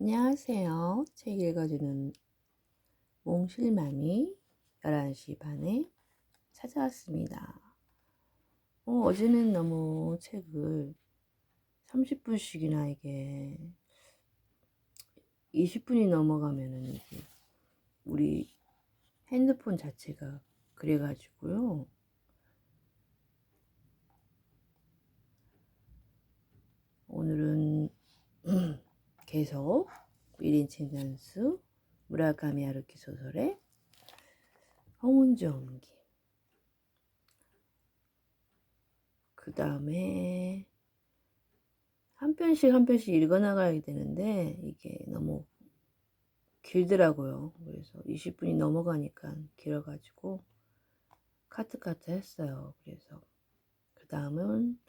안녕하세요. 책 읽어주는 몽실맘이 11시 반에 찾아왔습니다. 어제는 너무 책을 30분씩이나 이게 20분이 넘어가면은 이게 우리 핸드폰 자체가 그래가지고요. 오늘은 계속 1인 칭찬수 무라카미 하루키 소설의 홍은정기, 그 다음에 한 편씩 한 편씩 읽어나가야 되는데 이게 너무 길더라고요. 그래서 20분이 넘어가니까 길어가지고 카트 했어요. 그래서 그 다음은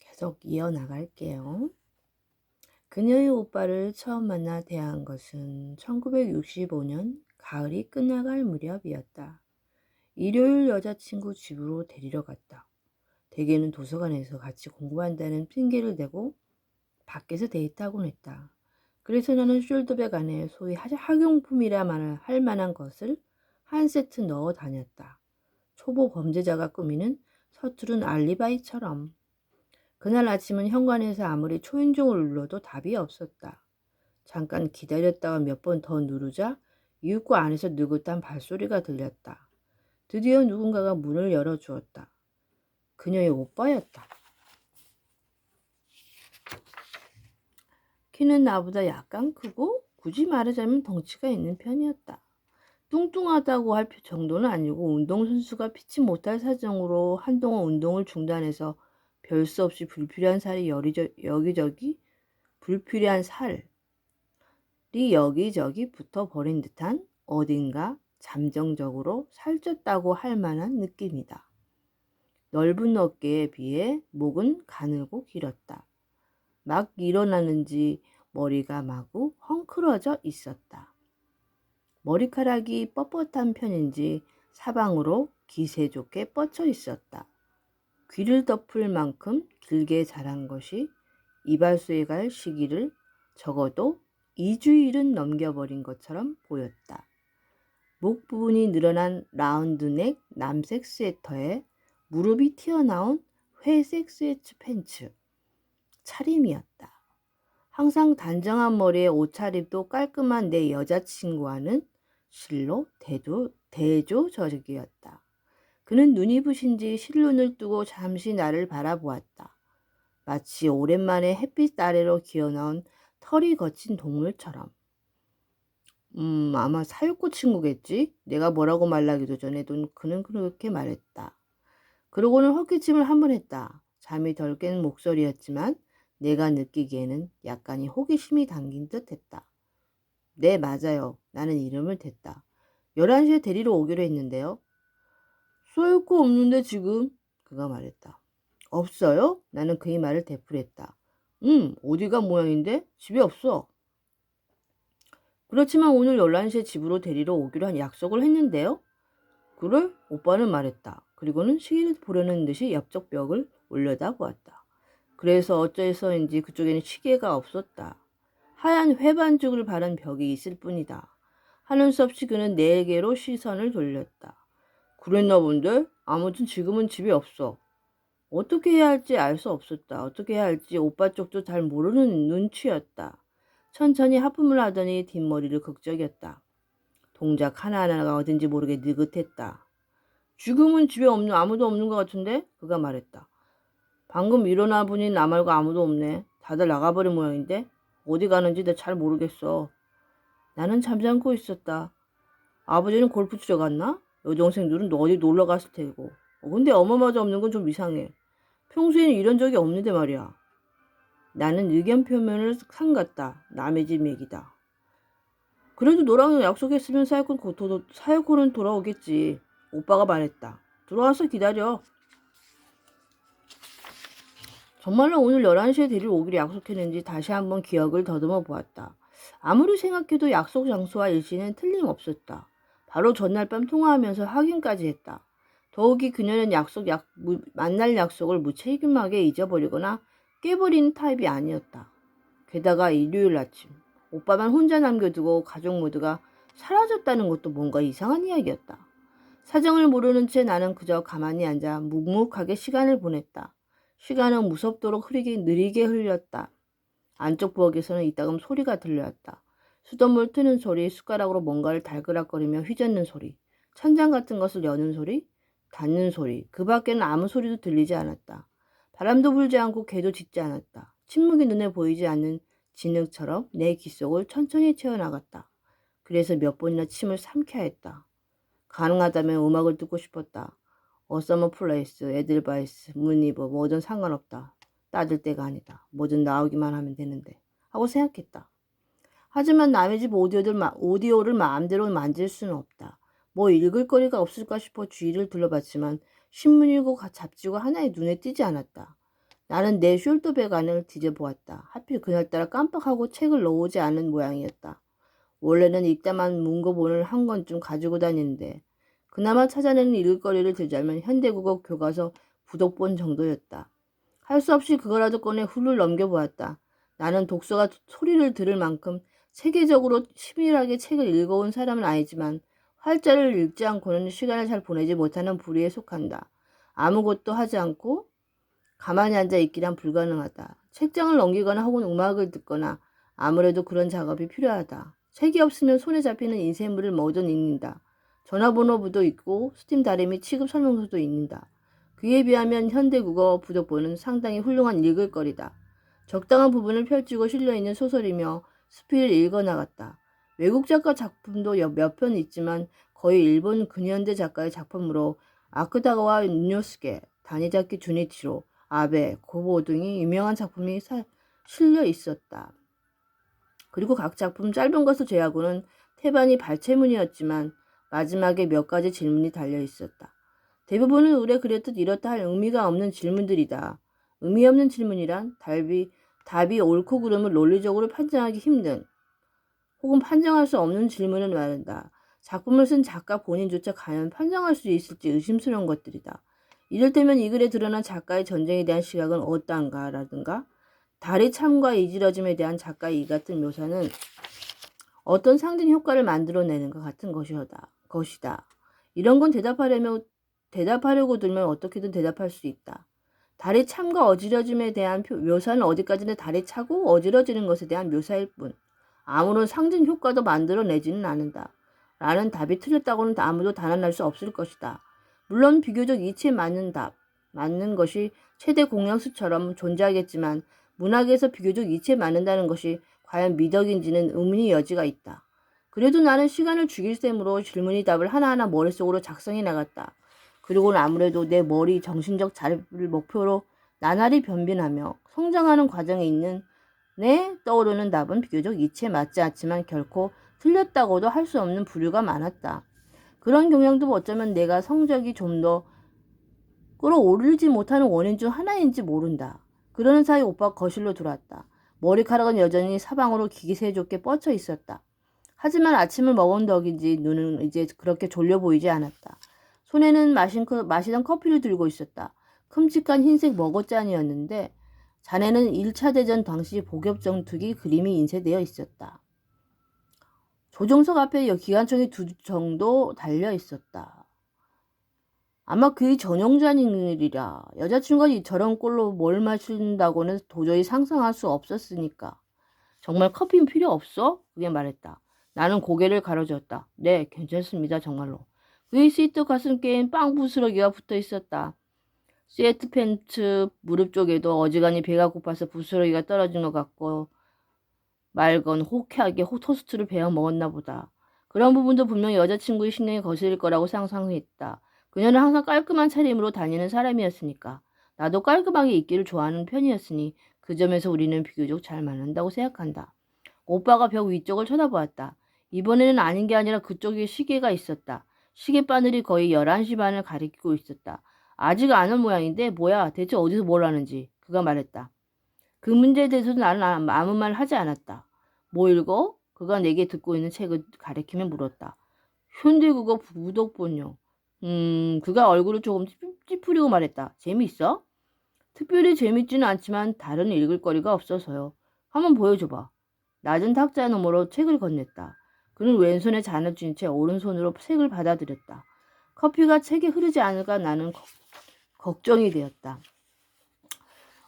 계속 이어나갈게요. 그녀의 오빠를 처음 만나 대한 것은 1965년 가을이 끝나갈 무렵이었다. 일요일 여자친구 집으로 데리러 갔다. 대개는 도서관에서 같이 공부한다는 핑계를 대고 밖에서 데이트하곤 했다. 그래서 나는 숄더백 안에 소위 학용품이라 할 만한 것을 한 세트 넣어 다녔다. 초보 범죄자가 꾸미는 서투른 알리바이처럼. 그날 아침은 현관에서 아무리 초인종을 눌러도 답이 없었다. 잠깐 기다렸다가 몇 번 더 누르자 이윽고 안에서 느긋한 발소리가 들렸다. 드디어 누군가가 문을 열어주었다. 그녀의 오빠였다. 키는 나보다 약간 크고 굳이 말하자면 덩치가 있는 편이었다. 뚱뚱하다고 할 정도는 아니고 운동선수가 피치 못할 사정으로 한동안 운동을 중단해서 별 수 없이 불필요한 살이 여기저기 불필요한 살이 여기저기 붙어버린 듯한 어딘가 잠정적으로 살쪘다고 할 만한 느낌이다. 넓은 어깨에 비해 목은 가늘고 길었다. 막 일어나는지 머리가 마구 헝클어져 있었다. 머리카락이 뻣뻣한 편인지 사방으로 기세 좋게 뻗쳐 있었다. 귀를 덮을 만큼 길게 자란 것이 이발소에 갈 시기를 적어도 2주일은 넘겨버린 것처럼 보였다. 목 부분이 늘어난 라운드넥 남색 스웨터에 무릎이 튀어나온 회색 스웨트 팬츠. 차림이었다. 항상 단정한 머리에 옷차림도 깔끔한 내 여자친구와는 실로 대조적이었다. 그는 눈이 부신지 실눈을 뜨고 잠시 나를 바라보았다. 마치 오랜만에 햇빛 아래로 기어나온 털이 거친 동물처럼. 아마 사육고 친구겠지? 내가 뭐라고 말하기도 전에 그는 그렇게 말했다. 그러고는 헛기침을 한 번 했다. 잠이 덜 깬 목소리였지만 내가 느끼기에는 약간의 호기심이 담긴 듯 했다. 네, 맞아요. 나는 이름을 댔다. 11시에 데리러 오기로 했는데요. 쏠 거 없는데 지금? 그가 말했다. 없어요? 나는 그의 말을 되풀이했다. 어디가 모양인데? 집에 없어. 그렇지만 오늘 11시에 집으로 데리러 오기로 한 약속을 했는데요. 그래? 오빠는 말했다. 그리고는 시계를 보려는 듯이 옆쪽 벽을 올려다보았다. 그래서 어째서인지 그쪽에는 시계가 없었다. 하얀 회반죽을 바른 벽이 있을 뿐이다. 하는 수 없이 그는 내게로 시선을 돌렸다. 그랬나 본데? 아무튼 지금은 집에 없어. 어떻게 해야 할지 알 수 없었다. 어떻게 해야 할지 오빠 쪽도 잘 모르는 눈치였다. 천천히 하품을 하더니 뒷머리를 극적였다. 동작 하나하나가 어딘지 모르게 느긋했다. 지금은 집에 아무도 없는 것 같은데? 그가 말했다. 방금 일어나 보니 나 말고 아무도 없네. 다들 나가버린 모양인데? 어디 가는지 나 잘 모르겠어. 나는 잠잠고 있었다. 아버지는 골프 치러 갔나? 여동생들은 어디 놀러 갔을 테고. 근데 엄마마저 없는 건 좀 이상해. 평소에는 이런 적이 없는데 말이야. 나는 의견 표명을 삼갔다. 남의 집 얘기다. 그래도 너랑 약속했으면 사요코는 돌아오겠지. 오빠가 말했다. 들어와서 기다려. 정말로 오늘 11시에 데리러 오기로 약속했는지 다시 한번 기억을 더듬어 보았다. 아무리 생각해도 약속 장소와 일시는 틀림없었다. 바로 전날 밤 통화하면서 확인까지 했다. 더욱이 그녀는 만날 약속을 무책임하게 잊어버리거나 깨버리는 타입이 아니었다. 게다가 일요일 아침 오빠만 혼자 남겨두고 가족 모두가 사라졌다는 것도 뭔가 이상한 이야기였다. 사정을 모르는 채 나는 그저 가만히 앉아 묵묵하게 시간을 보냈다. 시간은 무섭도록 느리게 흘렸다. 안쪽 부엌에서는 이따금 소리가 들려왔다. 수돗물 트는 소리, 숟가락으로 뭔가를 달그락거리며 휘젓는 소리, 천장 같은 것을 여는 소리, 닫는 소리, 그 밖에는 아무 소리도 들리지 않았다. 바람도 불지 않고 개도 짖지 않았다. 침묵이 눈에 보이지 않는 진흙처럼 내 귓속을 천천히 채워나갔다. 그래서 몇 번이나 침을 삼켜야 했다. 가능하다면 음악을 듣고 싶었다. 어서머 플레이스, 에들바이스, 문니버 뭐든 상관없다. 따질 때가 아니다. 뭐든 나오기만 하면 되는데 하고 생각했다. 하지만 남의 집 오디오를 마음대로 만질 수는 없다. 뭐 읽을 거리가 없을까 싶어 주위를 둘러봤지만 신문이고 잡지고 하나에 눈에 띄지 않았다. 나는 내 숄더백 안을 뒤져보았다. 하필 그날따라 깜빡하고 책을 넣어오지 않은 모양이었다. 원래는 읽다만 문고본을 한 권쯤 가지고 다니는데 그나마 찾아내는 읽을거리를 들자면 현대국어 교과서 부독본 정도였다. 할 수 없이 그거라도 꺼내 훌훌 넘겨보았다. 나는 독서가 소리를 들을 만큼 세계적으로 치밀하게 책을 읽어온 사람은 아니지만 활자를 읽지 않고는 시간을 잘 보내지 못하는 부류에 속한다. 아무것도 하지 않고 가만히 앉아 있기란 불가능하다. 책장을 넘기거나 혹은 음악을 듣거나 아무래도 그런 작업이 필요하다. 책이 없으면 손에 잡히는 인쇄물을 뭐든 읽는다. 전화번호부도 있고 스팀 다리미 취급 설명서도 읽는다. 그에 비하면 현대국어 부족본은 상당히 훌륭한 읽을거리다. 적당한 부분을 펼치고 실려있는 소설이며 스피를 읽어나갔다. 외국 작가 작품도 몇 편 있지만 거의 일본 근현대 작가의 작품으로 아크다가와 윤요스케, 다니자키 주니치로, 아베, 고보 등이 유명한 작품이 실려 있었다. 그리고 각 작품 짧은 것을 제외하고는 태반이 발췌문이었지만 마지막에 몇 가지 질문이 달려 있었다. 대부분은 의뢰 그랬듯 이렇다 할 의미가 없는 질문들이다. 의미 없는 질문이란 답이 옳고 그름을 논리적으로 판정하기 힘든 혹은 판정할 수 없는 질문을 말한다. 작품을 쓴 작가 본인조차 과연 판정할 수 있을지 의심스러운 것들이다. 이를테면 이 글에 드러난 작가의 전쟁에 대한 시각은 어떠한가라든가 달의 참과 이지러짐에 대한 작가의 이 같은 묘사는 어떤 상징 효과를 만들어내는 것 같은 것이다. 이런 건 대답하려고 들면 어떻게든 대답할 수 있다. 달의 참과 어지러짐에 대한 묘사는 어디까지나 달이 차고 어지러지는 것에 대한 묘사일 뿐 아무런 상징 효과도 만들어내지는 않는다. 라는 답이 틀렸다고는 아무도 단언할 수 없을 것이다. 물론 비교적 이치에 맞는 것이 최대 공약수처럼 존재하겠지만 문학에서 비교적 이치에 맞는다는 것이 과연 미덕인지는 의문의 여지가 있다. 그래도 나는 시간을 죽일 셈으로 질문의 답을 하나하나 머릿속으로 작성해 나갔다. 그리고는 아무래도 내 머리 정신적 자립을 목표로 나날이 변변하며 성장하는 과정에 있는 내 떠오르는 답은 비교적 이치에 맞지 않지만 결코 틀렸다고도 할 수 없는 부류가 많았다. 그런 경향도 어쩌면 내가 성적이 좀 더 끌어오르지 못하는 원인 중 하나인지 모른다. 그러는 사이 오빠가 거실로 들어왔다. 머리카락은 여전히 사방으로 기세좋게 뻗쳐 있었다. 하지만 아침을 먹은 덕인지 눈은 이제 그렇게 졸려 보이지 않았다. 손에는 마시던 커피를 들고 있었다. 큼직한 흰색 머그잔이었는데 잔에는 1차 대전 당시 복엽정투기 그림이 인쇄되어 있었다. 조종석 앞에 기관총이 2 정도 달려 있었다. 아마 그의 전용잔이리라. 여자친구가 저런 꼴로 뭘 마신다고는 도저히 상상할 수 없었으니까. 정말 커피는 필요 없어? 그게 말했다. 나는 고개를 가로저었다. 네, 괜찮습니다. 정말로. 그의 시트 가슴께엔 빵 부스러기가 붙어 있었다. 스웨트 팬츠 무릎 쪽에도 어지간히 배가 고파서 부스러기가 떨어진 것 같고 말건 호쾌하게 토스트를 베어 먹었나 보다. 그런 부분도 분명히 여자친구의 신경이 거슬릴 거라고 상상했다. 그녀는 항상 깔끔한 차림으로 다니는 사람이었으니까. 나도 깔끔하게 입기를 좋아하는 편이었으니 그 점에서 우리는 비교적 잘 맞는다고 생각한다. 오빠가 벽 위쪽을 쳐다보았다. 이번에는 아닌 게 아니라 그쪽에 시계가 있었다. 시계 바늘이 거의 11시 반을 가리키고 있었다. 아직 안 온 모양인데 뭐야 대체 어디서 뭘 하는지 그가 말했다. 그 문제에 대해서는 나는 아무 말 하지 않았다. 뭐 읽어? 그가 내게 듣고 있는 책을 가리키며 물었다. 현대국어 부독본요. 그가 얼굴을 조금 찌푸리고 말했다. 재미있어? 특별히 재밌지는 않지만 다른 읽을 거리가 없어서요. 한번 보여줘봐. 낮은 탁자 너머로 책을 건넸다. 그는 왼손에 잔을 쥔 채 오른손으로 책을 받아들였다. 커피가 책에 흐르지 않을까 나는 걱정이 되었다.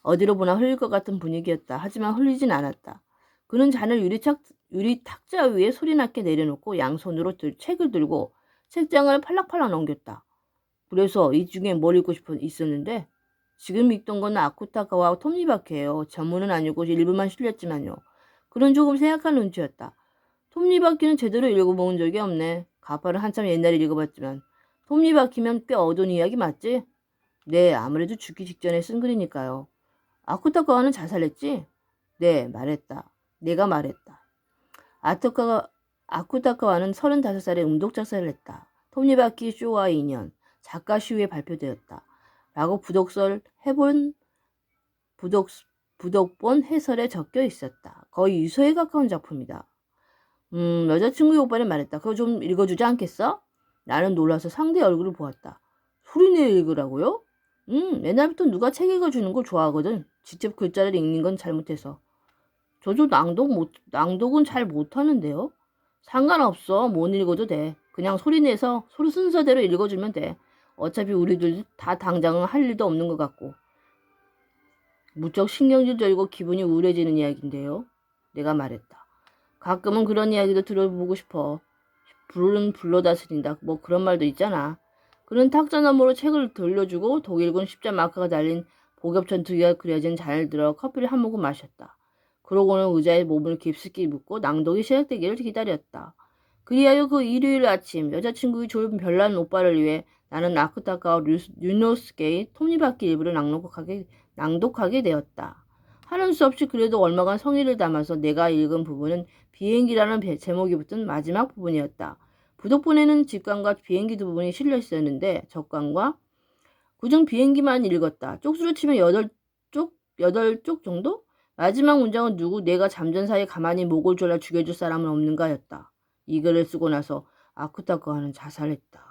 어디로 보나 흘릴 것 같은 분위기였다. 하지만 흘리진 않았다. 그는 잔을 유리 탁자 위에 소리나게 내려놓고 양손으로 책을 들고 책장을 팔락팔락 넘겼다. 그래서 이 중에 뭘 읽고 있었는데 지금 읽던 건 아쿠타카와 톱니바퀴예요. 전문은 아니고 일부만 실렸지만요. 그는 조금 생각한 눈치였다. 톱니바퀴는 제대로 읽어본 적이 없네. 가파를 한참 옛날에 읽어봤지만 톱니바퀴면 꽤 어두운 이야기 맞지? 네, 아무래도 죽기 직전에 쓴 글이니까요. 아쿠타카와는 자살했지? 네, 말했다. 내가 말했다. 아쿠타카와는 35살에 음독작사를 했다. 톱니바퀴 쇼와의 인연, 작가 시위에 발표되었다. 라고 부독본 해설에 적혀 있었다. 거의 유서에 가까운 작품이다. 여자친구의 오빠는 말했다. 그거 좀 읽어주지 않겠어? 나는 놀라서 상대의 얼굴을 보았다. 소리내 읽으라고요? 옛날부터 누가 책 읽어주는 걸 좋아하거든. 직접 글자를 읽는 건 잘못해서. 저도 낭독은 잘 못하는데요. 상관없어. 못 읽어도 돼. 그냥 소리내서 소리 순서대로 읽어주면 돼. 어차피 우리들 다 당장은 할 일도 없는 것 같고. 무척 신경질 들고 기분이 우울해지는 이야기인데요. 내가 말했다. 가끔은 그런 이야기도 들어보고 싶어. 불은 불로 다스린다. 뭐 그런 말도 있잖아. 그는 탁자 너머로 책을 돌려주고 독일군 십자 마크가 달린 복엽천 2개가 그려진 잔을 들어 커피를 한 모금 마셨다. 그러고는 의자에 몸을 깊숙이 묻고 낭독이 시작되기를 기다렸다. 그리하여 그 일요일 아침 여자친구의 좋은 별난 오빠를 위해 나는 아쿠타카와 류노스케의 톱니바퀴 일부를 낭독하게 되었다. 하는 수 없이 그래도 얼마간 성의를 담아서 내가 읽은 부분은 비행기라는 제목이 붙은 마지막 부분이었다. 부독본에는 직관과 비행기 두 부분이 실려 있었는데 적관과 그중 비행기만 읽었다. 쪽수로 치면 8쪽 정도? 마지막 문장은 누구 내가 잠든 사이에 가만히 목을 졸라 죽여줄 사람은 없는가였다. 이 글을 쓰고 나서 아쿠타카와는 자살했다.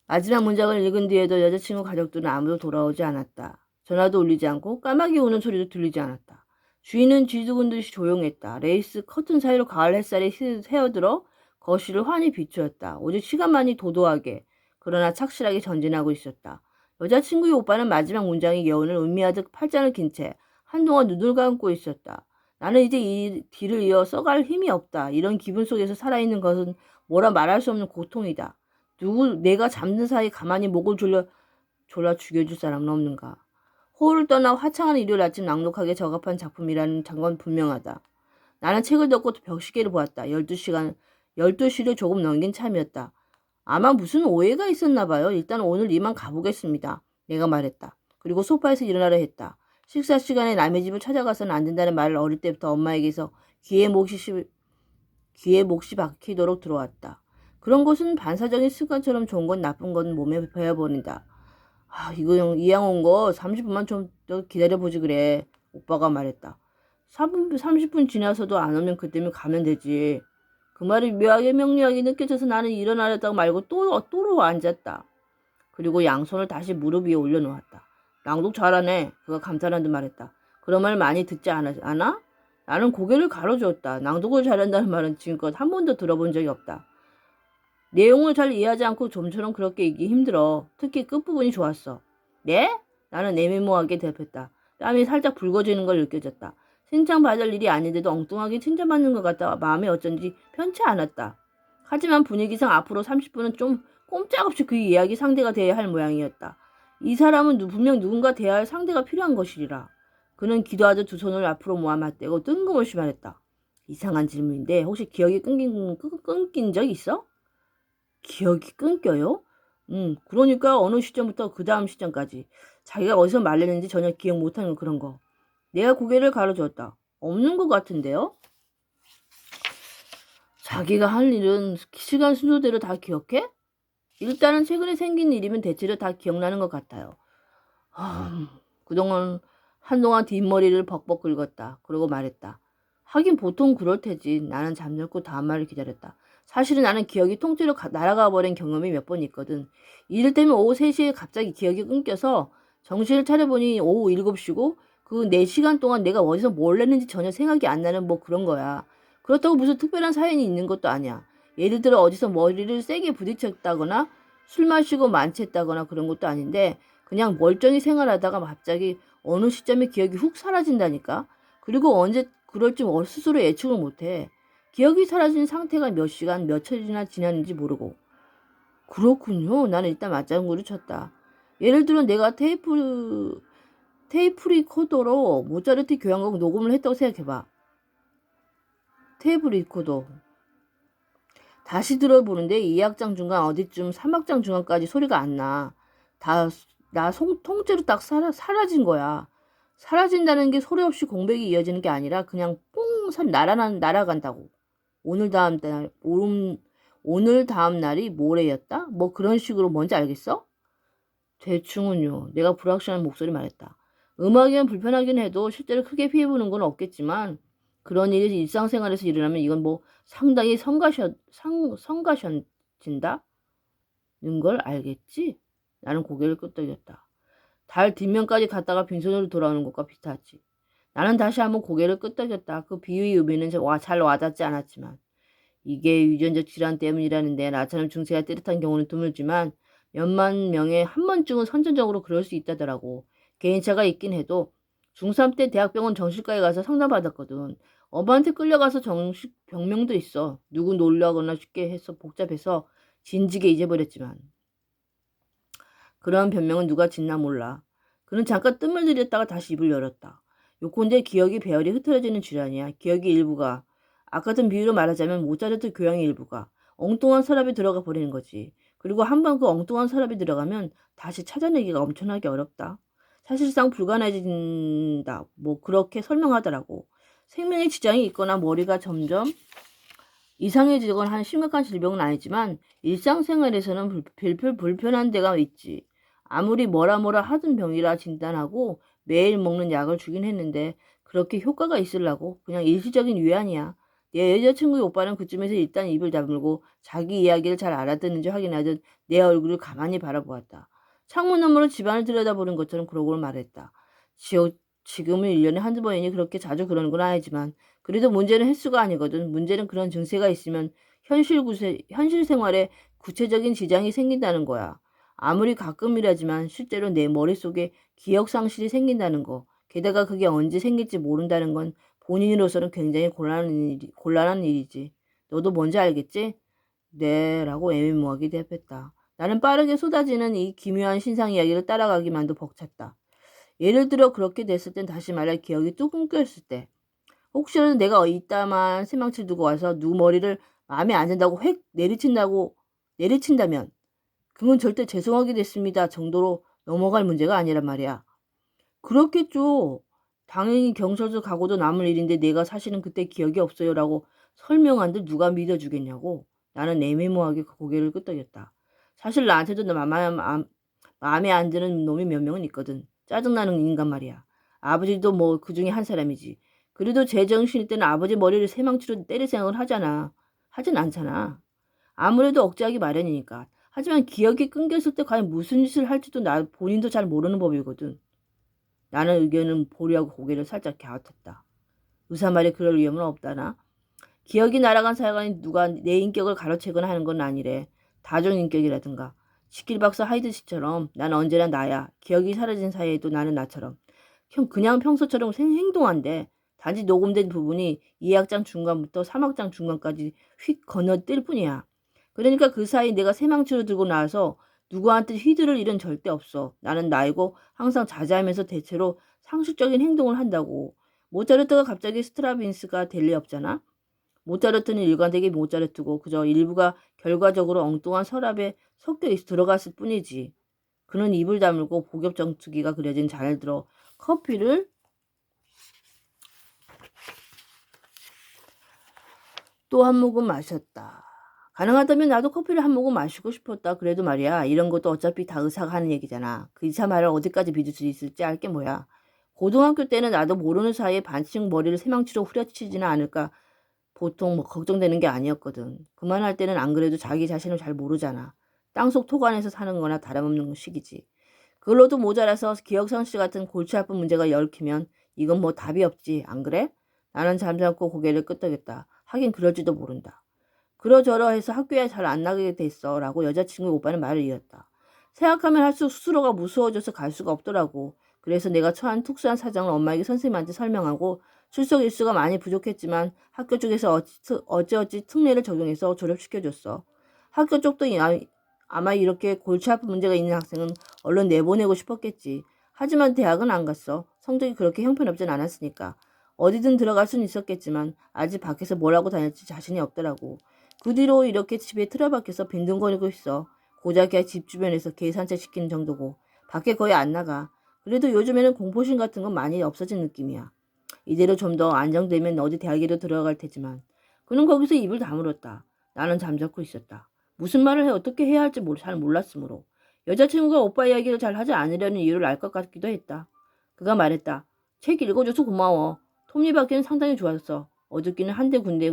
마지막 문장을 읽은 뒤에도 여자친구 가족들은 아무도 돌아오지 않았다. 전화도 울리지 않고 까마귀 우는 소리도 들리지 않았다. 주인은 쥐두근 듯이 조용했다. 레이스 커튼 사이로 가을 햇살이 새어들어 거실을 환히 비추었다. 오직 시간만이 도도하게 그러나 착실하게 전진하고 있었다. 여자친구의 오빠는 마지막 문장의 여운을 음미하듯 팔짱을 낀 채 한동안 눈을 감고 있었다. 나는 이제 이 뒤를 이어 써갈 힘이 없다. 이런 기분 속에서 살아있는 것은 뭐라 말할 수 없는 고통이다. 내가 잠든 사이 가만히 목을 졸라 죽여줄 사람은 없는가. 호를 떠나 화창한 일요일 아침 낭독하기에 적합한 작품이라는 건 분명하다. 나는 책을 덮고 벽시계를 보았다. 12시를 조금 넘긴 참이었다. 아마 무슨 오해가 있었나 봐요. 일단 오늘 이만 가보겠습니다. 내가 말했다. 그리고 소파에서 일어나려 했다. 식사 시간에 남의 집을 찾아가서는 안 된다는 말을 어릴 때부터 엄마에게서 귀에 몫이 박히도록 들어왔다. 그런 것은 반사적인 습관처럼 좋은 건 나쁜 건 몸에 배워버린다. 이거 이양 온 거 30분만 좀 더 기다려보지 그래. 오빠가 말했다. 30분 지나서도 안 오면 그때면 가면 되지. 그 말이 묘하게 명료하게 느껴져서 나는 일어나려다가 말고 또로 앉았다. 그리고 양손을 다시 무릎 위에 올려놓았다. 낭독 잘하네. 그가 감탄한 듯 말했다. 그런 말 많이 듣지 않아? 나는 고개를 가로주었다. 낭독을 잘한다는 말은 지금껏 한 번도 들어본 적이 없다. 내용을 잘 이해하지 않고 좀처럼 그렇게 읽기 힘들어. 특히 끝부분이 좋았어. 네? 나는 애매모호하게 대답했다. 땀이 살짝 붉어지는 걸 느껴졌다. 칭찬받을 일이 아닌데도 엉뚱하게 칭찬받는 것 같다 마음에 어쩐지 편치 않았다. 하지만 분위기상 앞으로 30분은 좀 꼼짝없이 그 이야기 상대가 돼야 할 모양이었다. 이 사람은 분명 누군가 대해야 할 상대가 필요한 것이리라. 그는 기도하듯 두 손을 앞으로 모아 맞대고 뜬금없이 말했다. 이상한 질문인데 혹시 기억이 끊긴 적 있어? 기억이 끊겨요? 그러니까 어느 시점부터 그 다음 시점까지 자기가 어디서 말했는지 전혀 기억 못하는 그런 거. 내가 고개를 가로주었다. 없는 것 같은데요? 자기가 할 일은 시간 순서대로 다 기억해? 일단은 최근에 생긴 일이면 대체로 다 기억나는 것 같아요. 한동안 뒷머리를 벅벅 긁었다. 그러고 말했다. 하긴 보통 그럴 테지. 나는 잠들고 다음 말을 기다렸다. 사실은 나는 기억이 통째로 날아가 버린 경험이 몇 번 있거든. 이를테면 오후 3시에 갑자기 기억이 끊겨서 정신을 차려보니 오후 7시고 그 4시간 동안 내가 어디서 뭘 했는지 전혀 생각이 안 나는 뭐 그런 거야. 그렇다고 무슨 특별한 사연이 있는 것도 아니야. 예를 들어 어디서 머리를 세게 부딪혔다거나 술 마시고 만취했다거나 그런 것도 아닌데 그냥 멀쩡히 생활하다가 갑자기 어느 시점에 기억이 훅 사라진다니까. 그리고 언제 그럴지 스스로 예측을 못해. 기억이 사라진 상태가 몇 시간, 몇 초이나 지났는지 모르고. 그렇군요. 나는 일단 맞장구를 쳤다. 예를 들어 내가 테이프 리코더로 모차르트 교향곡 녹음을 했다고 생각해봐. 테이프 리코더. 다시 들어보는데 2악장 중간 어디쯤 3악장 중간까지 소리가 안 나. 통째로 딱 사라진 거야. 사라진다는 게 소리 없이 공백이 이어지는 게 아니라 그냥 뽕 날아간다고. 오늘 다음 날이 모레였다? 뭐 그런 식으로 뭔지 알겠어? 대충은요. 내가 불확실한 목소리 말했다. 음악이면 불편하긴 해도 실제로 크게 피해보는 건 없겠지만 그런 일이 일상생활에서 일어나면 이건 뭐 상당히 성가셔진다는 걸 알겠지? 나는 고개를 끄덕였다. 달 뒷면까지 갔다가 빈손으로 돌아오는 것과 비슷하지. 나는 다시 한번 고개를 끄덕였다. 그 비유의 의미는 잘 와닿지 않았지만 이게 유전적 질환 때문이라는데 나처럼 증세가 뚜렷한 경우는 드물지만 몇만 명에 한 번쯤은 선천적으로 그럴 수 있다더라고. 개인차가 있긴 해도 중3 때 대학병원 정신과에 가서 상담받았거든. 엄마한테 끌려가서 정식 병명도 있어. 누구 놀라거나 쉽게 해서 복잡해서 진지게 잊어버렸지만. 그런 변명은 누가 짓나 몰라. 그는 잠깐 뜸을 들였다가 다시 입을 열었다. 요컨대 기억이 배열이 흐트러지는 질환이야. 기억의 일부가 아까 같은 비유로 말하자면 모차르트 교향의 일부가 엉뚱한 서랍에 들어가 버리는 거지. 그리고 한번 그 엉뚱한 서랍에 들어가면 다시 찾아내기가 엄청나게 어렵다. 사실상 불가능해진다. 뭐 그렇게 설명하더라고. 생명에 지장이 있거나 머리가 점점 이상해지거나 하는 심각한 질병은 아니지만 일상생활에서는 불편한 데가 있지. 아무리 뭐라 하던 병이라 진단하고 매일 먹는 약을 주긴 했는데 그렇게 효과가 있으려고 그냥 일시적인 위안이야. 내 여자친구의 오빠는 그쯤에서 일단 입을 다물고 자기 이야기를 잘 알아듣는지 확인하듯 내 얼굴을 가만히 바라보았다. 창문 너머로 집안을 들여다보는 것처럼 그러고 말했다. 지금은 1년에 한두 번이니 그렇게 자주 그러는 건 아니지만 그래도 문제는 횟수가 아니거든. 문제는 그런 증세가 있으면 현실 생활에 구체적인 지장이 생긴다는 거야. 아무리 가끔이라지만 실제로 내 머릿속에 기억 상실이 생긴다는 거. 게다가 그게 언제 생길지 모른다는 건 본인으로서는 굉장히 곤란한 일이지. 너도 뭔지 알겠지? 네, 라고 애매모호하게 대답했다. 나는 빠르게 쏟아지는 이 기묘한 신상 이야기를 따라가기만도 벅찼다. 예를 들어 그렇게 됐을 땐 다시 말해 기억이 뚝 끊겼을 때 혹시라도 내가 이따만 새망치를 두고 와서 누구 머리를 마음에 안 든다고 획 내리친다면 그건 절대 죄송하게 됐습니다 정도로 넘어갈 문제가 아니란 말이야. 그렇겠죠. 당연히 경찰서 가고도 남을 일인데 내가 사실은 그때 기억이 없어요라고 설명한들 누가 믿어주겠냐고. 나는 애매모호하게 고개를 끄덕였다. 사실 나한테도 마음에 안 드는 놈이 몇 명은 있거든. 짜증나는 인간 말이야. 아버지도 뭐 그중에 한 사람이지. 그래도 제정신일 때는 아버지 머리를 새망치로 때릴 생각을 하진 않잖아. 아무래도 억제하기 마련이니까. 하지만 기억이 끊겼을 때 과연 무슨 짓을 할지도 나 본인도 잘 모르는 법이거든. 나는 의견은 보류하고 고개를 살짝 갸웃했다. 의사 말에 그럴 위험은 없다나? 기억이 날아간 사람이 누가 내 인격을 가로채거나 하는 건 아니래. 다중인격이라든가. 시킬박사 하이드 씨처럼 난 언제나 나야. 기억이 사라진 사이에도 나는 나처럼. 그냥 평소처럼 행동한대. 단지 녹음된 부분이 2악장 중간부터 3악장 중간까지 휙 건너뛸 뿐이야. 그러니까 그 사이 내가 새망치로 들고 나와서 누구한테 휘두를 일은 절대 없어. 나는 나이고 항상 자제하면서 대체로 상식적인 행동을 한다고. 모차르트가 갑자기 스트라빈스가 될 리 없잖아. 모차르트는 일관되게 모차르트고 그저 일부가 결과적으로 엉뚱한 서랍에 섞여 들어갔을 뿐이지. 그는 입을 다물고 복엽정투기가 그려진 잔을 들어 커피를 또 한 모금 마셨다. 가능하다면 나도 커피를 한 모금 마시고 싶었다. 그래도 말이야. 이런 것도 어차피 다 의사가 하는 얘기잖아. 그 의사 말을 어디까지 믿을 수 있을지 알게 뭐야. 고등학교 때는 나도 모르는 사이에 반쯤 머리를 새망치로 후려치지는 않을까 보통 뭐 걱정되는 게 아니었거든. 그만할 때는 안 그래도 자기 자신을 잘 모르잖아. 땅속 토관에서 사는 거나 다름없는 시기지. 그걸로도 모자라서 기억상실 같은 골치 아픈 문제가 얽히면 이건 뭐 답이 없지, 안 그래? 나는 잠잠고 고개를 끄덕였다. 하긴 그럴지도 모른다. 그러저러해서 학교에 잘 안 나가게 됐어 라고 여자친구 오빠는 말을 이었다. 생각하면 할수록 스스로가 무서워져서 갈 수가 없더라고. 그래서 내가 처한 특수한 사정을 엄마에게 선생님한테 설명하고 출석 일수가 많이 부족했지만 학교 쪽에서 어찌어찌 특례를 적용해서 졸업시켜줬어. 학교 쪽도 아마 이렇게 골치 아픈 문제가 있는 학생은 얼른 내보내고 싶었겠지. 하지만 대학은 안 갔어. 성적이 그렇게 형편없진 않았으니까. 어디든 들어갈 수는 있었겠지만 아직 밖에서 뭘 하고 다닐지 자신이 없더라고. 그 뒤로 이렇게 집에 틀어박혀서 빈둥거리고 있어. 고작이야 집 주변에서 개 산책시키는 정도고 밖에 거의 안 나가. 그래도 요즘에는 공포심 같은 건 많이 없어진 느낌이야. 이대로 좀 더 안정되면 어디 대학에도 들어갈 테지만. 그는 거기서 입을 다물었다. 나는 잠자코 있었다. 무슨 말을 어떻게 해야 할지 잘 몰랐으므로. 여자친구가 오빠 이야기를 잘 하지 않으려는 이유를 알 것 같기도 했다. 그가 말했다. 책 읽어줘서 고마워. 톱니바퀴는 상당히 좋았어. 어저께는 한데 군데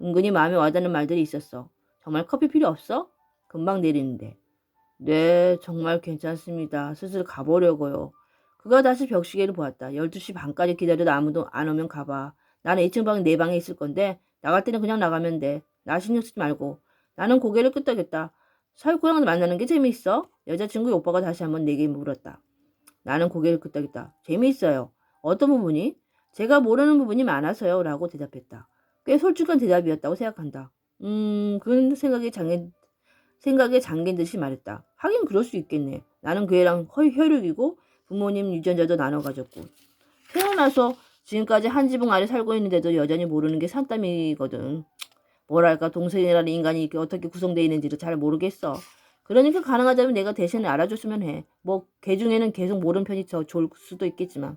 은근히 마음에 와닿는 말들이 있었어. 정말 커피 필요 없어? 금방 내리는데. 네, 정말 괜찮습니다. 슬슬 가보려고요. 그가 다시 벽시계를 보았다. 12시 반까지 기다려도 아무도 안 오면 가봐. 나는 2층 방 내 방에 있을 건데 나갈 때는 그냥 나가면 돼. 나 신경 쓰지 말고. 나는 고개를 끄덕였다. 사육구랑 만나는 게 재미있어? 여자친구의 오빠가 다시 한번 내게 물었다. 나는 고개를 끄덕였다. 재미있어요. 어떤 부분이? 제가 모르는 부분이 많아서요. 라고 대답했다. 꽤 솔직한 대답이었다고 생각한다. 그런 생각에 잠긴 듯이 말했다. 하긴 그럴 수 있겠네. 나는 그 애랑 혈육이고 부모님 유전자도 나눠 가졌고 태어나서 지금까지 한 지붕 아래 살고 있는데도 여전히 모르는 게 산더미거든. 뭐랄까 동생이라는 인간이 어떻게 구성되어 있는지를 잘 모르겠어. 그러니까 가능하다면 내가 대신에 알아줬으면 해. 뭐 개 중에는 계속 모르는 편이 더 좋을 수도 있겠지만.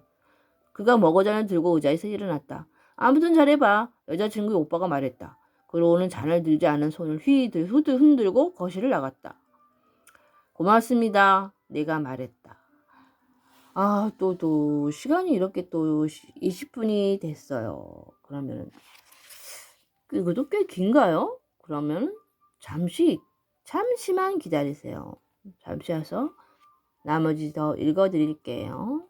그가 머거잔을 들고 의자에서 일어났다. 아무튼 잘해봐. 여자친구의 오빠가 말했다. 그러고는 잔을 들지 않은 손을 흔들고 거실을 나갔다. 고맙습니다. 내가 말했다. 아, 또 시간이 이렇게 또 20분이 됐어요. 그러면 이것도 꽤 긴가요? 그러면 잠시만 기다리세요. 잠시 와서 나머지 더 읽어드릴게요.